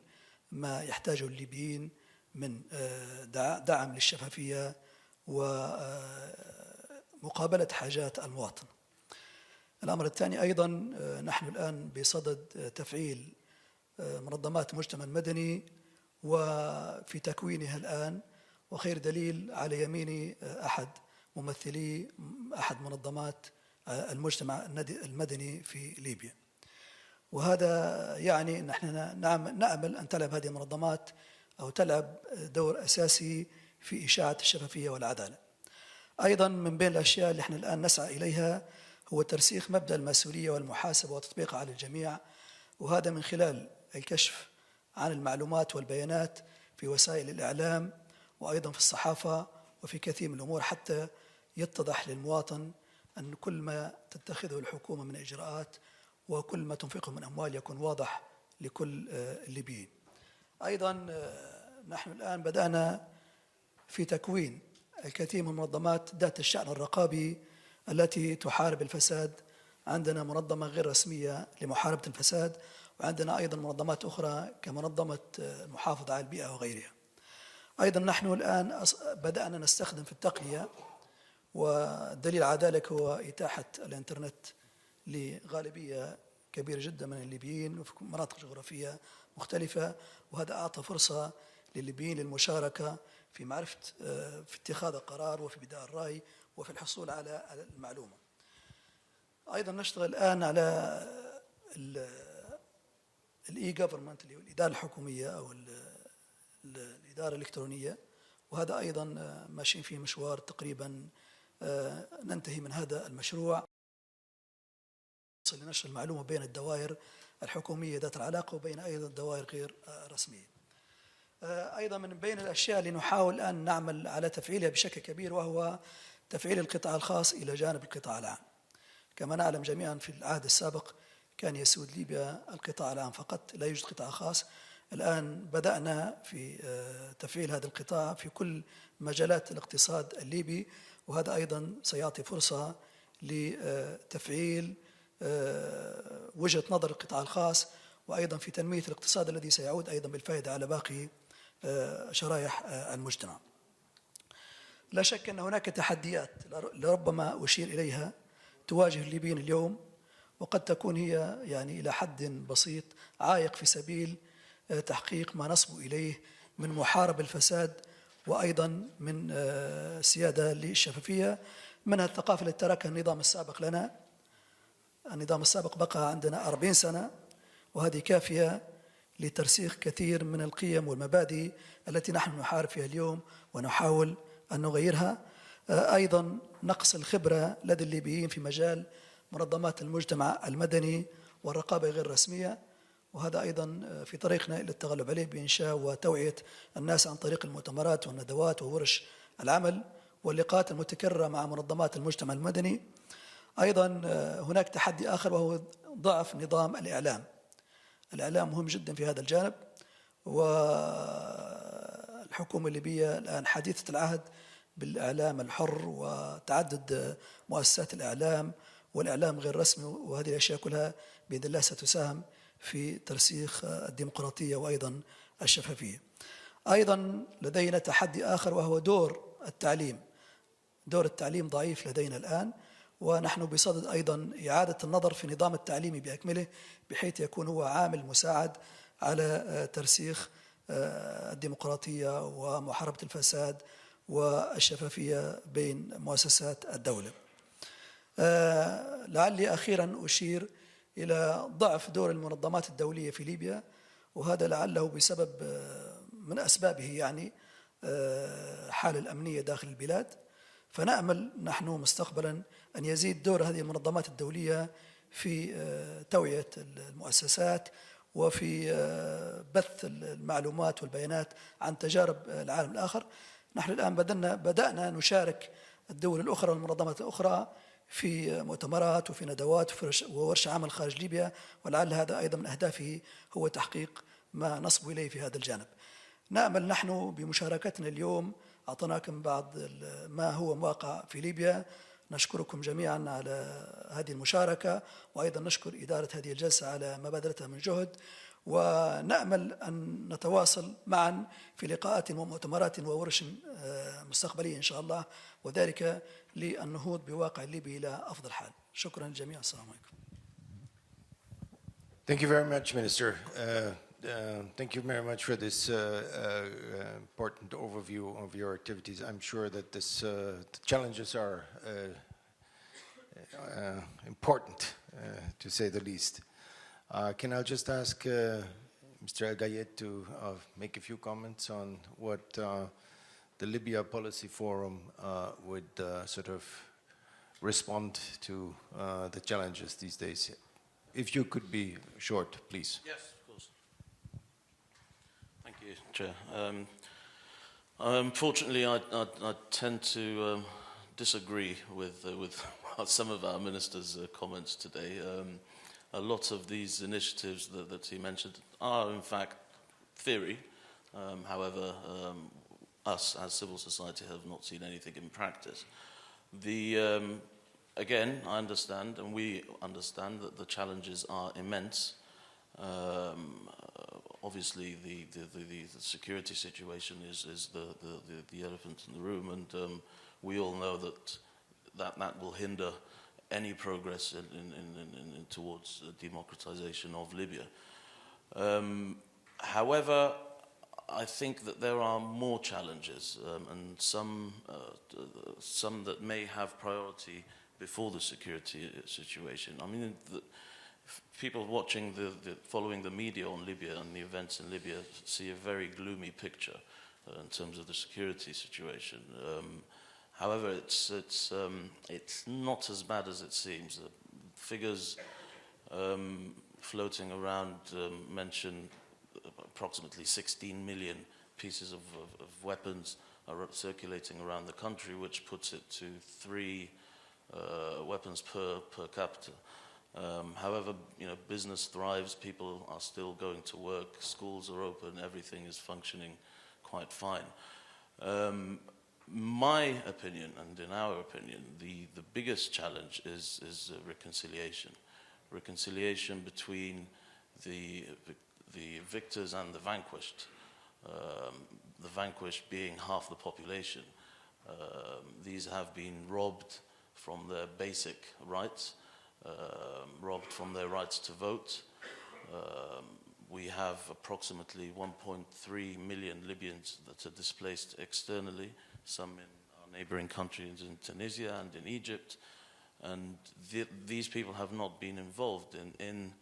ما يحتاجه الليبيين من دعم للشفافية ومقابلة حاجات المواطن. الأمر الثاني أيضا نحن الآن بصدد تفعيل منظمات المجتمع المدني وفي تكوينها الآن، وخير دليل على يميني أحد ممثلي أحد منظمات المجتمع المدني في ليبيا. وهذا يعني أن احنا نأمل أن تلعب هذه المنظمات أو تلعب دور أساسي في إشاعة الشفافية والعدالة. أيضا من بين الأشياء اللي احنا الآن نسعى إليها هو ترسيخ مبدأ المسؤولية والمحاسبة وتطبيقها على الجميع، وهذا من خلال الكشف عن المعلومات والبيانات في وسائل الإعلام وأيضا في الصحافة وفي كثير من الأمور، حتى يتضح للمواطن أن كل ما تتخذه الحكومة من إجراءات وكل ما تنفقه من أموال يكون واضح لكل الليبيين. أيضا نحن الآن بدأنا في تكوين الكثير من منظمات ذات الشأن الرقابي التي تحارب الفساد. عندنا منظمة غير رسمية لمحاربة الفساد، وعندنا أيضا منظمات أخرى كمنظمة المحافظة على البيئة وغيرها. أيضا نحن الآن بدأنا نستخدم في التقنية، والدليل على ذلك هو إتاحة الإنترنت لغالبية كبيرة جدا من الليبيين وفي مناطق جغرافية مختلفة، وهذا أعطى فرصة للليبيين للمشاركة في معرفة في اتخاذ القرار وفي بدء الرأي وفي الحصول على المعلومة. أيضا نشتغل الآن على الإي جوفرمنت اللي هو الإدارة الحكومية أو الإدارة الإلكترونية، وهذا أيضا ماشيين فيه مشوار تقريبا ننتهي من هذا المشروع لنشر المعلومة بين الدوائر الحكومية ذات العلاقة وبين أيضا الدوائر غير رسمية. أيضا من بين الأشياء اللي نحاول أن نعمل على تفعيلها بشكل كبير وهو تفعيل القطاع الخاص إلى جانب القطاع العام. كما نعلم جميعا في العهد السابق كان يسود ليبيا القطاع العام فقط، لا يوجد قطاع خاص. الآن بدأنا في تفعيل هذا القطاع في كل مجالات الاقتصاد الليبي، وهذا أيضا سيعطي فرصة لتفعيل وجهة نظر القطاع الخاص، وأيضا في تنمية الاقتصاد الذي سيعود أيضا بالفائدة على باقي شرائح المجتمع. لا شك أن هناك تحديات لربما أشير إليها تواجه الليبيين اليوم، وقد تكون هي يعني إلى حد بسيط عائق في سبيل تحقيق ما نصبو إليه من محاربة الفساد وأيضا من سيادة للشفافية. منها الثقافة التي تركها النظام السابق لنا. النظام السابق بقى عندنا 40 سنة، وهذه كافية لترسيخ كثير من القيم والمبادئ التي نحن نحارب فيها اليوم ونحاول أن نغيرها. أيضا نقص الخبرة لدى الليبيين في مجال منظمات المجتمع المدني والرقابة غير الرسمية، وهذا أيضا في طريقنا إلى التغلب عليه بإنشاء وتوعية الناس عن طريق المؤتمرات والندوات وورش العمل واللقاءات المتكررة مع منظمات المجتمع المدني. أيضا هناك تحدي آخر وهو ضعف نظام الإعلام. الإعلام مهم جدا في هذا الجانب، والحكومة الليبية الآن حديثة العهد بالإعلام الحر وتعدد مؤسسات الإعلام والإعلام غير الرسمي، وهذه الأشياء كلها بإذن الله ستساهم في ترسيخ الديمقراطية وأيضا الشفافية. أيضا لدينا تحدي آخر وهو دور التعليم. دور التعليم ضعيف لدينا الآن، ونحن بصدد أيضا إعادة النظر في النظام التعليمي بأكمله بحيث يكون هو عامل مساعد على ترسيخ الديمقراطية ومحاربة الفساد والشفافية بين مؤسسات الدولة. لعلي أخيرا أشير إلى ضعف دور المنظمات الدولية في ليبيا، وهذا لعله بسبب من أسبابه يعني حال الأمنية داخل البلاد. فنأمل نحن مستقبلا أن يزيد دور هذه المنظمات الدولية في توعية المؤسسات وفي بث المعلومات والبيانات عن تجارب العالم الآخر. نحن الآن بدأنا نشارك الدول الأخرى والمنظمات الأخرى في مؤتمرات وفي ندوات وورش عمل خارج ليبيا، ولعل هذا أيضا من أهدافه هو تحقيق ما نصب إليه في هذا الجانب. نأمل نحن بمشاركتنا اليوم أعطيناكم بعض ما هو واقع في ليبيا. نشكركم جميعا على هذه المشاركة، وأيضا نشكر إدارة هذه الجلسة على ما بذلتها من جهد، ونأمل أن نتواصل معا في لقاءات ومؤتمرات وورش مستقبلية إن شاء الله، وذلك للنهوض بواقع الليبي إلى أفضل حال. شكرا للجميع. السلام عليكم. Thank you very much, Minister. Thank you very much for this important overview of your activities. I'm sure that the challenges are important, to say the least. Can I just ask Mr. El-Gayed to make a few comments on what the Libya Policy Forum would sort of respond to the challenges these days? If you could be short, please. Yes, of course. Thank you, Chair. Unfortunately, I tend to disagree with some of our Minister's comments today. A lot of these initiatives that he mentioned are, in fact, theory. However, us as civil society have not seen anything in practice. Again, I understand, and we understand, that the challenges are immense. Obviously, the security situation is the elephant in the room, and we all know that will hinder any progress towards democratization of Libya. However, I think that there are more challenges, and some that may have priority before the security situation. I mean, people watching following the media on Libya and the events in Libya see a very gloomy picture in terms of the security situation. However, it's not as bad as it seems. The figures floating around mention approximately 16 million pieces of weapons are circulating around the country, which puts it to 3 weapons per capita. However, business thrives, people are still going to work, schools are open, everything is functioning quite fine. My opinion, and in our opinion, the biggest challenge is reconciliation. Reconciliation between the victors and the vanquished. The vanquished being half the population. These have been robbed from their basic rights, robbed from their rights to vote. We have approximately 1.3 million Libyans that are displaced externally, some in our neighboring countries in Tunisia and in Egypt. And these people have not been involved in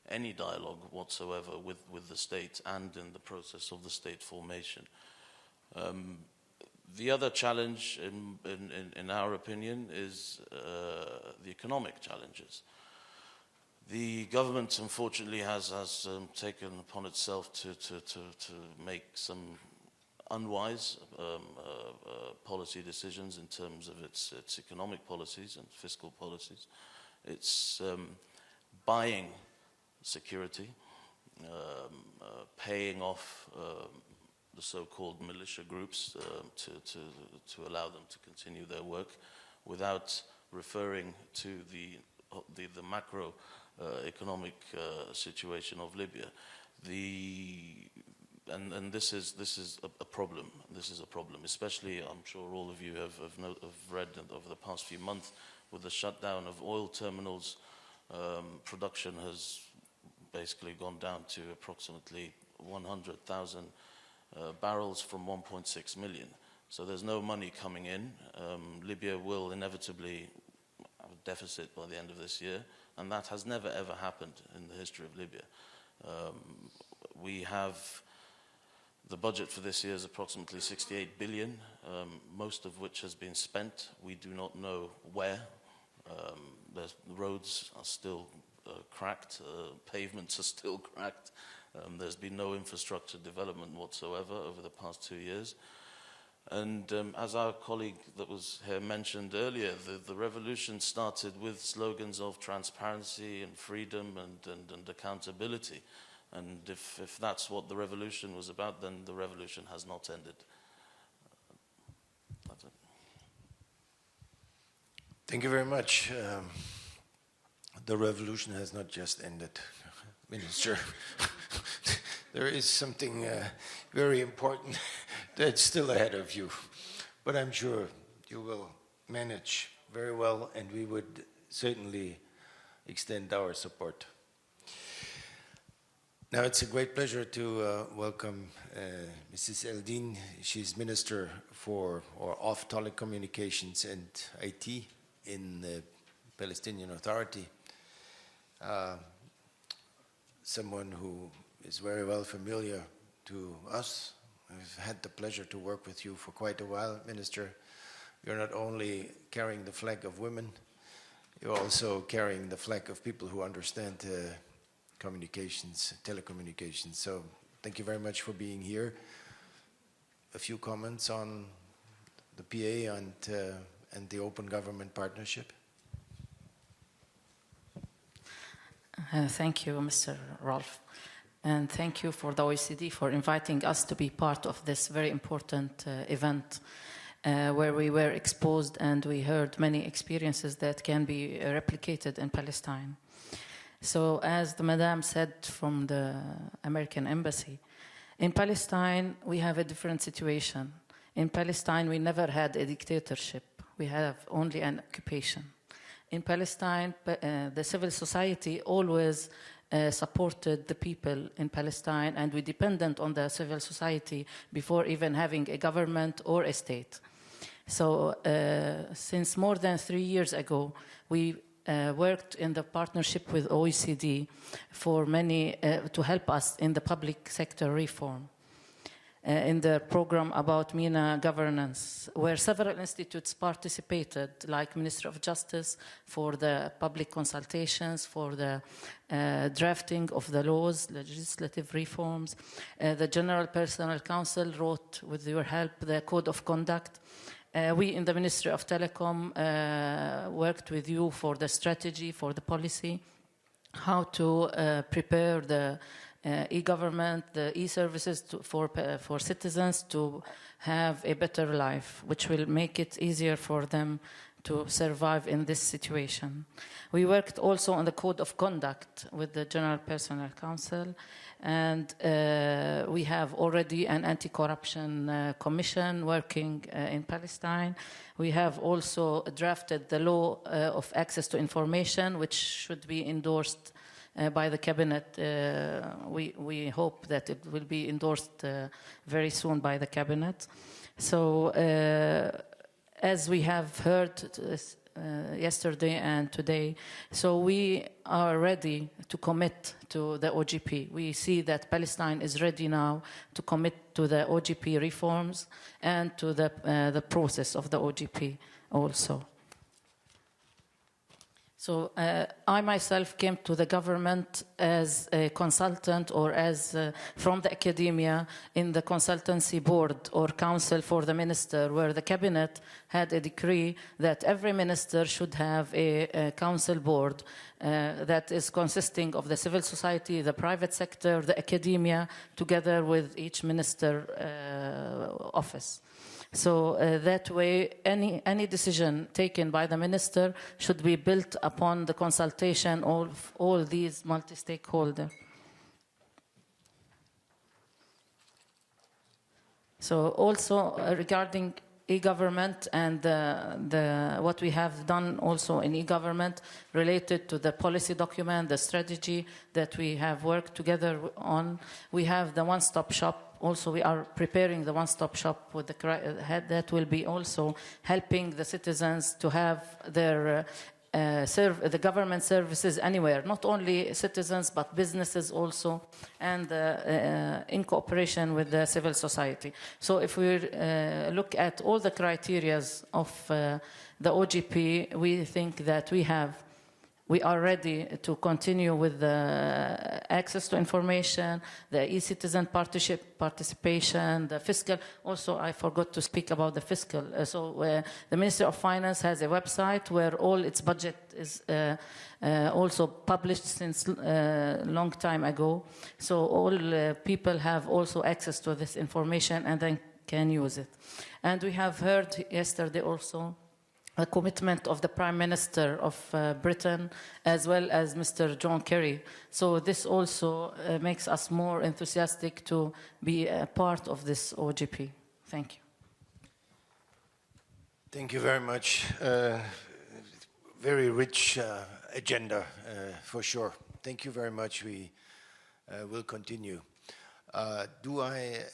any dialogue whatsoever with the state and in the process of the state formation. The other challenge, in our opinion, is the economic challenges. The government, unfortunately, has taken upon itself to make some unwise policy decisions in terms of its economic policies and fiscal policies. It's buying security, paying off the so-called militia groups to allow them to continue their work without referring to the macro economic situation of Libya. And this is a problem. This is a problem, especially, I'm sure all of you have read over the past few months, with the shutdown of oil terminals. Production has basically gone down to approximately 100,000 barrels from 1.6 million. So there's no money coming in. Libya will inevitably have a deficit by the end of this year, and that has never ever happened in the history of Libya. We have the budget for this year is approximately 68 billion, most of which has been spent. We do not know where. The roads are still cracked, pavements are still cracked. There's been no infrastructure development whatsoever over the past 2 years. And as our colleague that was here mentioned earlier, the revolution started with slogans of transparency and freedom and accountability. And if that's what the revolution was about, then the revolution has not ended. That's it. Thank you very much. The revolution has not just ended, Minister. There is something very important that's still ahead of you. But I'm sure you will manage very well, and we would certainly extend our support. Now it's a great pleasure to welcome Mrs. Eldin. She's Minister of Telecommunications and IT in the Palestinian Authority. Someone who is very well familiar to us. I've had the pleasure to work with you for quite a while, Minister. You're not only carrying the flag of women, you're also carrying the flag of people who understand communications, telecommunications. So thank you very much for being here. A few comments on the PA and the Open Government Partnership. Thank you, Mr. Rolf. And thank you for the OECD for inviting us to be part of this very important event where we were exposed and we heard many experiences that can be replicated in Palestine. So as the Madam said from the American Embassy, in Palestine we have a different situation. In Palestine we never had a dictatorship. We have only an occupation. In Palestine, the civil society always supported the people in Palestine, and we depended on the civil society before even having a government or a state. So since more than 3 years ago, we worked in the partnership with OECD for to help us in the public sector reform. In the program about MENA governance, where several institutes participated, like Ministry of Justice, for the public consultations, for the drafting of the laws, legislative reforms. The General Personnel Council wrote, with your help, the Code of Conduct. We in the Ministry of Telecom worked with you for the strategy, for the policy, how to prepare the e-government, the e-services for citizens to have a better life, which will make it easier for them to survive in this situation. We worked also on the Code of Conduct with the General Personnel Council, and we have already an anti-corruption commission working in Palestine. We have also drafted the law of access to information, which should be endorsed by the cabinet. We hope that it will be endorsed very soon by the cabinet. So as we have heard yesterday and today. So we are ready to commit to the OGP. We see that Palestine is ready now to commit to the OGP reforms and to the process of the OGP also. So I myself came to the government as a consultant or as from the academia in the consultancy board or council for the minister, where the cabinet had a decree that every minister should have a council board that is consisting of the civil society, the private sector, the academia, together with each minister office. So that way, any decision taken by the minister should be built upon the consultation of all these multi-stakeholders. So also regarding e-government and what we have done also in e-government related to the policy document, the strategy that we have worked together on, we have the one-stop shop. Also, we are preparing the one-stop shop with that will be also helping the citizens to have their the government services anywhere, not only citizens but businesses also, and in cooperation with the civil society. So if we look at all the criteria of the OGP, we think that we are ready to continue with the access to information, the e-citizen participation, the fiscal. Also, I forgot to speak about the fiscal. The Ministry of Finance has a website where all its budget is also published since a long time ago. So all people have also access to this information and then can use it. And we have heard yesterday also a commitment of the Prime Minister of Britain, as well as Mr. John Kerry. So this also makes us more enthusiastic to be a part of this OGP. Thank you. Thank you very much. Very rich agenda, for sure. Thank you very much. We will continue. Do I,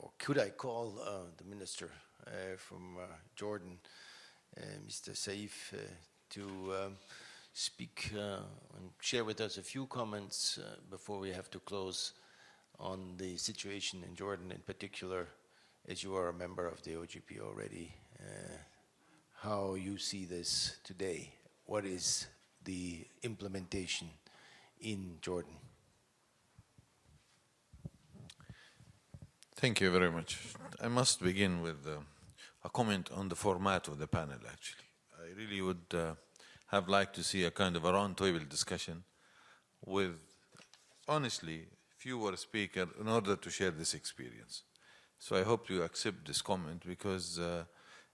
or could I call the Minister from Jordan, Mr. Saif, to speak and share with us a few comments before we have to close on the situation in Jordan in particular, as you are a member of the OGP already, how you see this today. What is the implementation in Jordan? Thank you very much. I must begin with a comment on the format of the panel, actually. I really would have liked to see a kind of a round-table discussion with, honestly, fewer speakers in order to share this experience. So I hope you accept this comment, because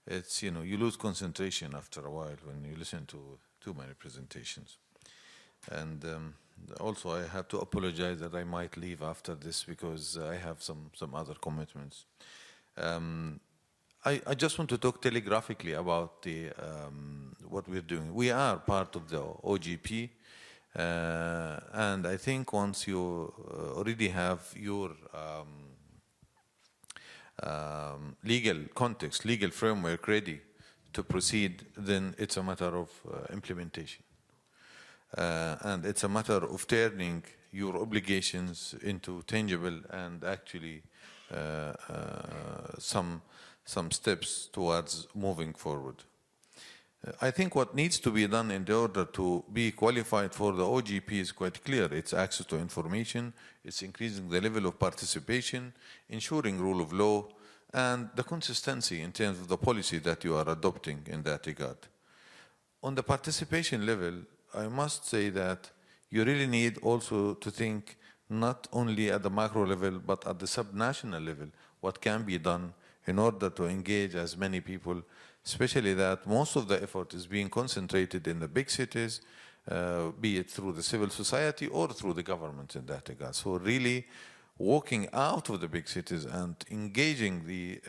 it's, you lose concentration after a while when you listen to too many presentations. And also, I have to apologize that I might leave after this because I have some other commitments. I just want to talk telegraphically about what we're doing. We are part of the OGP, and I think once you already have your legal context, legal framework ready to proceed, then it's a matter of implementation. And it's a matter of turning your obligations into tangible and actually some steps towards moving forward. I think what needs to be done in order to be qualified for the OGP is quite clear. It's access to information, it's increasing the level of participation, ensuring rule of law, and the consistency in terms of the policy that you are adopting in that regard. On the participation level, I must say that you really need also to think not only at the macro level, but at the subnational level, what can be done in order to engage as many people, especially that most of the effort is being concentrated in the big cities, be it through the civil society or through the government in that regard. So really walking out of the big cities and engaging the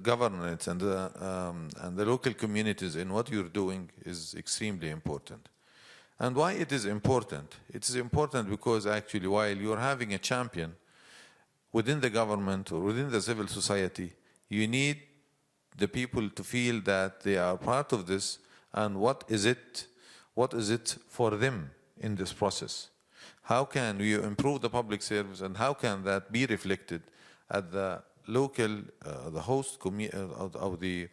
governments and the local communities in what you're doing is extremely important. And why it is important? It is important because actually while you're having a champion within the government or within the civil society, you need the people to feel that they are part of this, and what is it for them in this process. How can we improve the public service, and how can that be reflected at the local, the host of the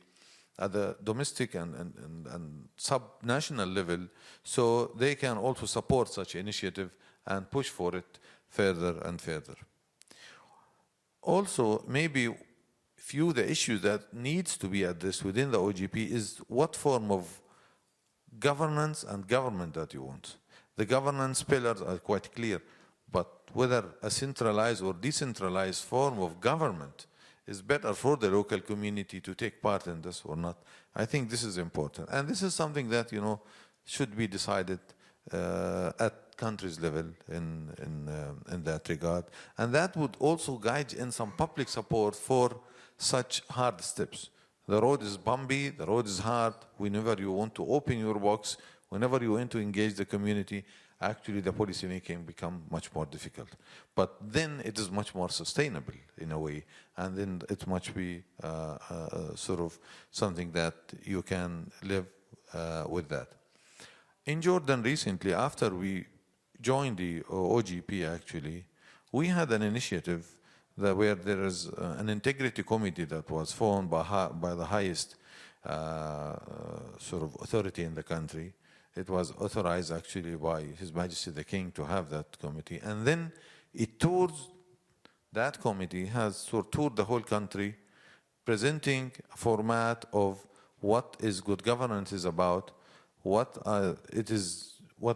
at the domestic and sub-national level, so they can also support such initiative and push for it further and further. Also, maybe few the issues that needs to be addressed within the OGP is what form of governance and government that you want. The governance pillars are quite clear, but whether a centralized or decentralized form of government is better for the local community to take part in this or not, I think this is important. And this is something that, you know, should be decided at countries level in that regard. And that would also guide in some public support for such hard steps. The road is bumpy, the road is hard. Whenever you want to open your box, whenever you want to engage the community, actually the policy making become much more difficult. But then it is much more sustainable in a way, and then it must be sort of something that you can live with that. In Jordan recently, after we joined the OGP actually, we had an initiative where there is an integrity committee that was formed by the highest sort of authority in the country. It was authorized actually by His Majesty the King to have that committee. And then that committee has sort of toured the whole country, presenting a format of what is good governance is about, what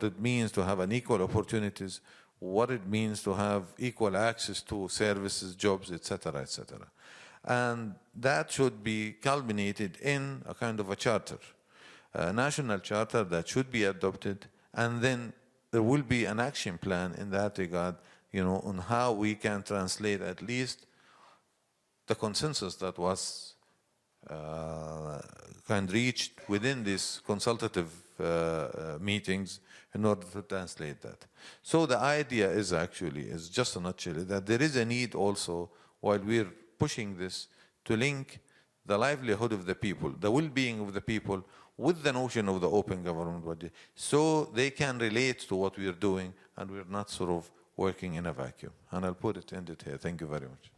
it means to have an equal opportunities, what it means to have equal access to services, jobs, etc., etc. And that should be culminated in a kind of a charter, a national charter that should be adopted, and then there will be an action plan in that regard, you know, on how we can translate at least the consensus that was kind of reached within these consultative meetings in order to translate that. So the idea is actually, is just a nutshell, that there is a need also, while we're pushing this, to link the livelihood of the people, the well-being of the people, with the notion of the open government body, so they can relate to what we are doing, and we're not sort of working in a vacuum. And I'll end it here. Thank you very much.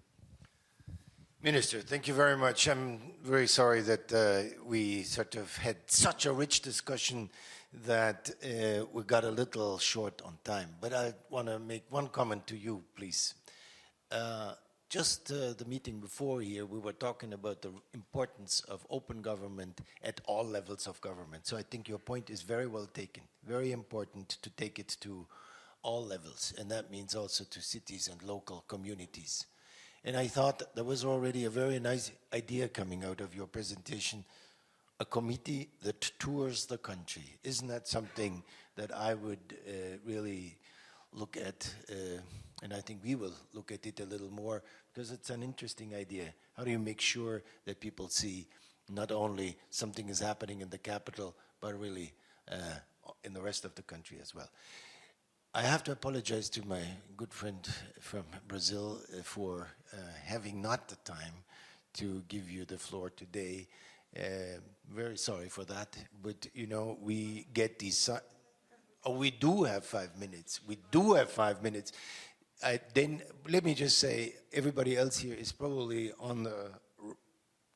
Minister, thank you very much. I'm very sorry that we sort of had such a rich discussion that we got a little short on time. But I want to make one comment to you, please. Just the meeting before here, we were talking about the importance of open government at all levels of government. So I think your point is very well taken. Very important to take it to all levels. And that means also to cities and local communities. And I thought there was already a very nice idea coming out of your presentation, a committee that tours the country. Isn't that something that I would really look at, and I think we will look at it a little more, because it's an interesting idea. How do you make sure that people see not only something is happening in the capital, but really in the rest of the country as well? I have to apologize to my good friend from Brazil for having not the time to give you the floor today. Very sorry for that, but you know, we get these, we do have 5 minutes. We do have 5 minutes. Then let me just say, everybody else here is probably on the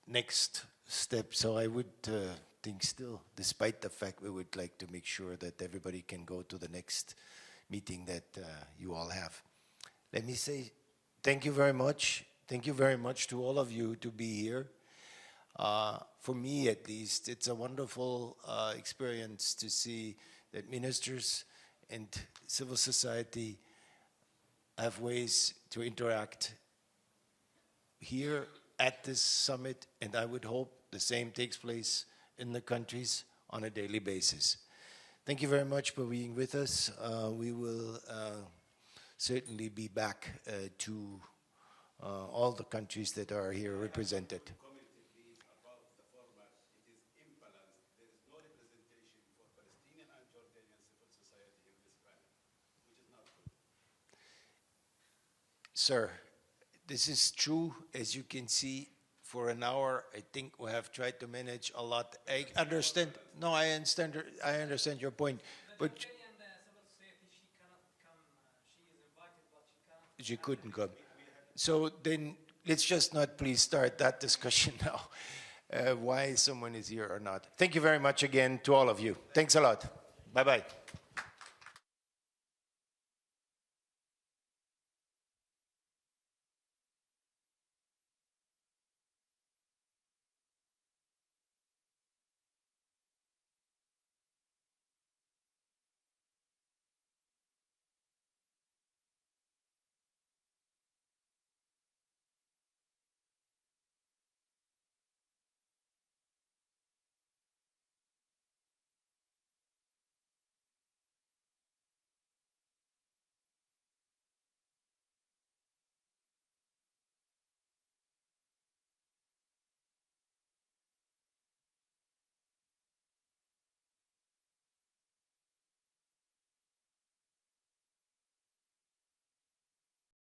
next step, so I would think still, despite the fact we would like to make sure that everybody can go to the next meeting that you all have. Let me say thank you very much. Thank you very much to all of you to be here. For me, at least, it's a wonderful experience to see that ministers and civil society have ways to interact here at this summit, and I would hope the same takes place in the countries on a daily basis. Thank you very much for being with us. We will certainly be back to all the countries that are here represented. Sir, this is true, as you can see, for an hour. I think we have tried to manage a lot. I understand. No, I understand your point, but she couldn't come. So then let's just not please start that discussion now, why someone is here or not. Thank you very much again to all of you. Thanks a lot. Bye-bye.